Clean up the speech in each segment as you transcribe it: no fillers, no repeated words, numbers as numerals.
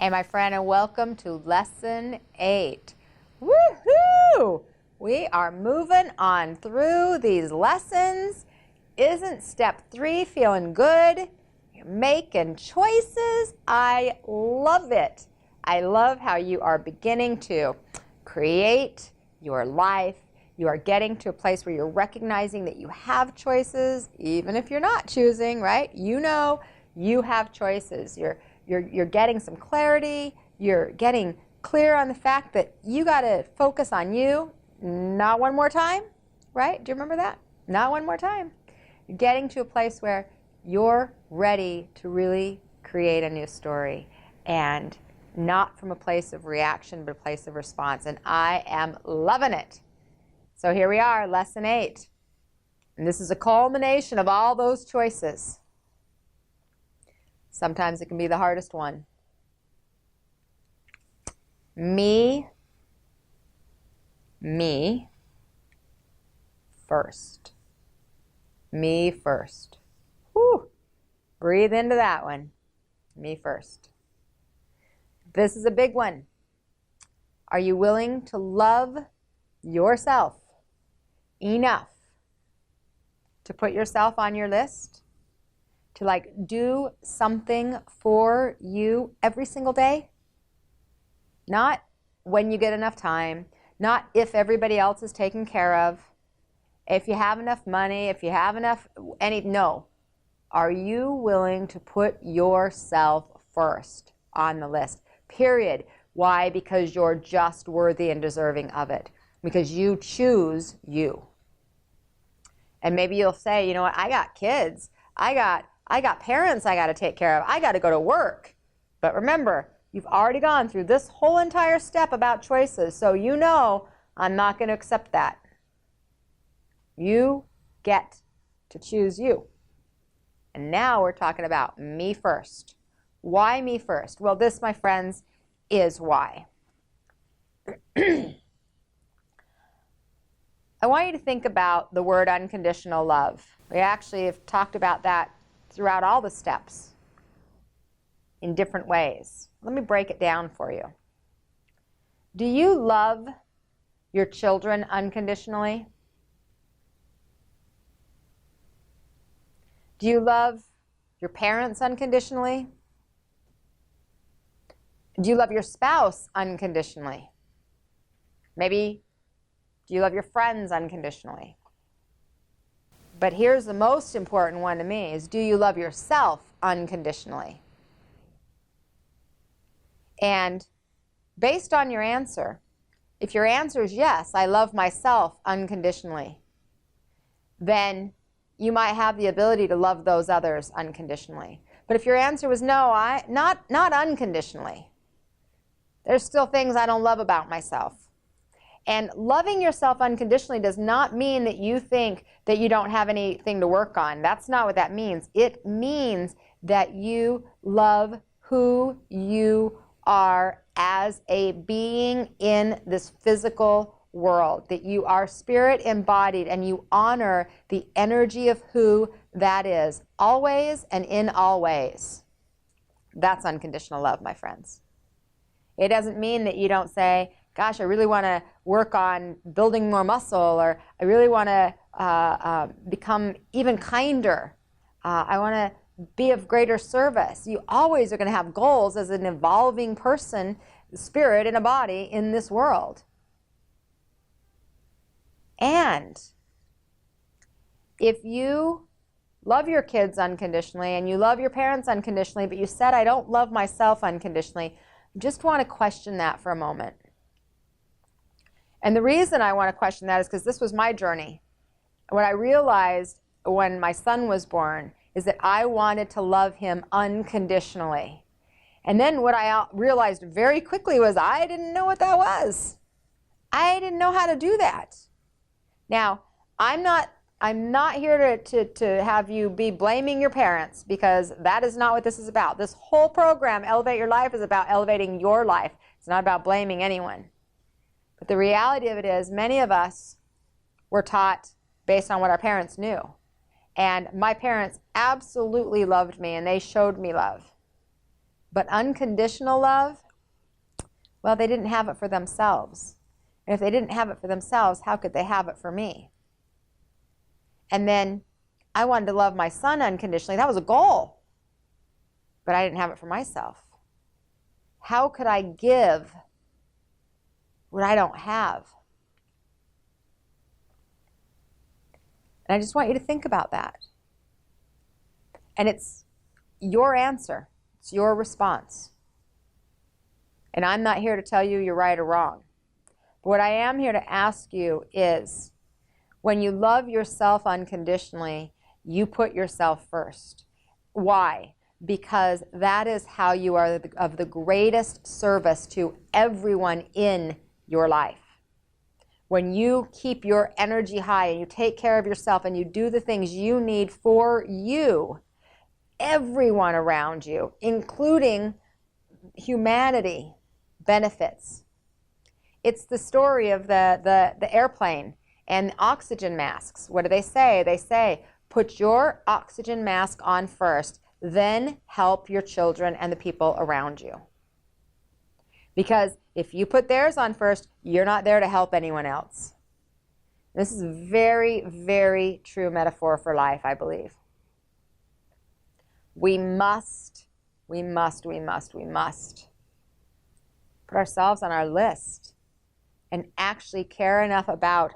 Hey, my friend, and welcome to Lesson 8. Woohoo! We are moving on through these lessons. Isn't step 3 feeling good? You're making choices. I love it. I love how you are beginning to create your life. You are getting to a place where you're recognizing that you have choices, even if you're not choosing, right? You know you have choices. You're getting some clarity. You're getting clear on the fact that you got to focus on you. Not one more time, right? Do you remember that? Not one more time. You're getting to a place where you're ready to really create a new story, and not from a place of reaction, but a place of response. And I am loving it. So here we are, Lesson 8. And this is a culmination of all those choices. Sometimes it can be the hardest one. Me first. Me first. Whew. Breathe into that one. Me first. This is a big one. Are you willing to love yourself enough to put yourself on your list? To do something for you every single day? Not when you get enough time, not if everybody else is taken care of, if you have enough money, if you have enough, no. Are you willing to put yourself first on the list? Period. Why? Because you're just worthy and deserving of it. Because you choose you. And maybe you'll say, you know what, I got kids. I got parents I got to take care of. I got to go to work. But remember, you've already gone through this whole entire step about choices. So you know I'm not going to accept that. You get to choose you. And now we're talking about me first. Why me first? Well, this, my friends, is why. I want you to think about the word unconditional love. We actually have talked about that throughout all the steps in different ways. Let me break it down for you. Do you love your children unconditionally? Do you love your parents unconditionally? Do you love your spouse unconditionally? Maybe, do you love your friends unconditionally? But here's the most important one to me is, do you love yourself unconditionally? And based on your answer, if your answer is yes, I love myself unconditionally, then you might have the ability to love those others unconditionally. But if your answer was no, not unconditionally, there's still things I don't love about myself. And loving yourself unconditionally does not mean that you think that you don't have anything to work on. That's not what that means. It means that you love who you are as a being in this physical world, that you are spirit embodied and you honor the energy of who that is, always and in all ways. That's unconditional love, my friends. It doesn't mean that you don't say, gosh, I really want to work on building more muscle, or I really want to become even kinder. I want to be of greater service. You always are going to have goals as an evolving person, spirit in a body in this world. And if you love your kids unconditionally and you love your parents unconditionally, but you said, I don't love myself unconditionally, I just want to question that for a moment. And the reason I want to question that is because this was my journey. What I realized when my son was born is that I wanted to love him unconditionally. And then what I realized very quickly was I didn't know what that was. I didn't know how to do that. Now, I'm not here to have you be blaming your parents, because that is not what this is about. This whole program, Elevate Your Life, is about elevating your life. It's not about blaming anyone. But the reality of it is, many of us were taught based on what our parents knew. And my parents absolutely loved me, and they showed me love. But unconditional love, well, they didn't have it for themselves. And if they didn't have it for themselves, how could they have it for me? And then I wanted to love my son unconditionally. That was a goal. But I didn't have it for myself. How could I give what I don't have? And I just want you to think about that. And it's your answer. It's your response. And I'm not here to tell you you're right or wrong. But what I am here to ask you is, when you love yourself unconditionally, you put yourself first. Why? Because that is how you are of the greatest service to everyone in your life. When you keep your energy high and you take care of yourself and you do the things you need for you, everyone around you, including humanity, benefits. It's the story of the airplane and the oxygen masks. What do they say? They say, put your oxygen mask on first, then help your children and the people around you. Because if you put theirs on first, you're not there to help anyone else. This is a very, very true metaphor for life, I believe. We must put ourselves on our list and actually care enough about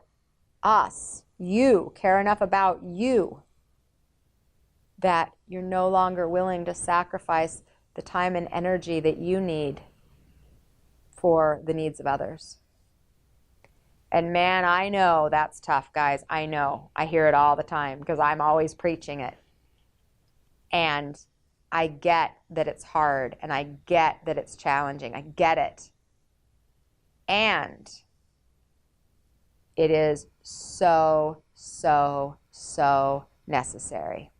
us, you, care enough about you, that you're no longer willing to sacrifice the time and energy that you need for the needs of others. And man, I know that's tough, guys. I know. I hear it all the time because I'm always preaching it. And I get that it's hard, and I get that it's challenging. I get it. And it is so, so, so necessary.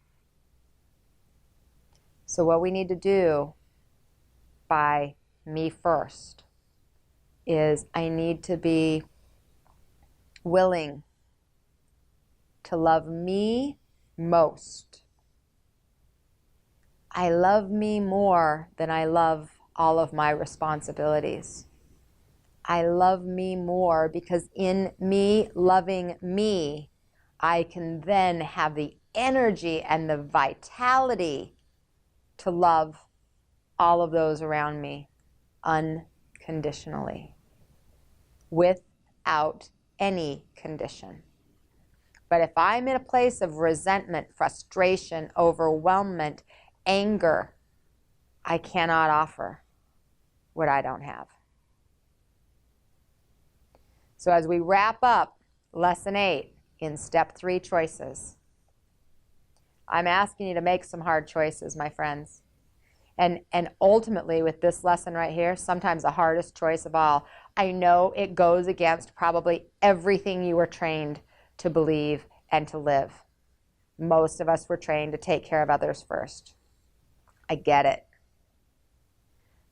So what we need to do by me first is I need to be willing to love me most. I love me more than I love all of my responsibilities. I love me more because in me loving me, I can then have the energy and the vitality to love all of those around me unconditionally, without any condition. But if I'm in a place of resentment, frustration, overwhelmment, anger, I cannot offer what I don't have. So as we wrap up Lesson 8 in Step 3 choices, I'm asking you to make some hard choices, my friends. And ultimately, with this lesson right here, sometimes the hardest choice of all, I know it goes against probably everything you were trained to believe and to live. Most of us were trained to take care of others first. I get it.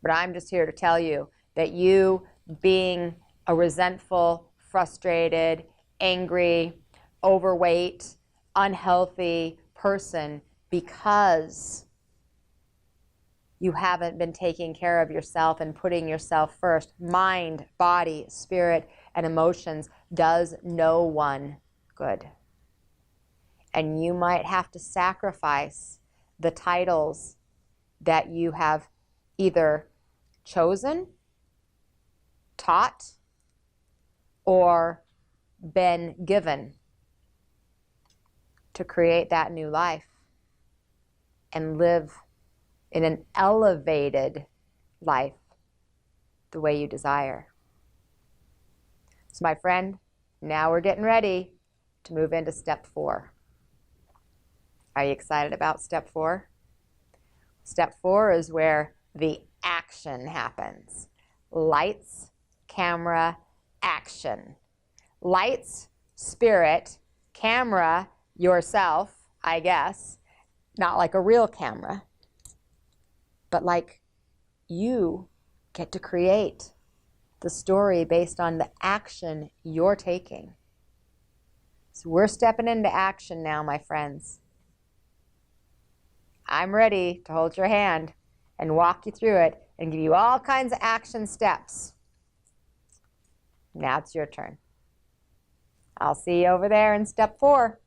But I'm just here to tell you that you being a resentful, frustrated, angry, overweight, unhealthy person because you haven't been taking care of yourself and putting yourself first, mind, body, spirit, and emotions, does no one good. And you might have to sacrifice the titles that you have either chosen, taught, or been given to create that new life and live in an elevated life the way you desire. So my friend, now we're getting ready to move into Step 4. Are you excited about Step 4? Step 4 is where the action happens. Lights, camera, action. Lights, spirit, camera, yourself, I guess. Not like a real camera, but like you get to create the story based on the action you're taking. So we're stepping into action now, my friends. I'm ready to hold your hand. and walk you through it and give you all kinds of action steps. Now it's your turn. I'll see you over there in step 4.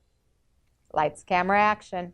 Lights, camera, action.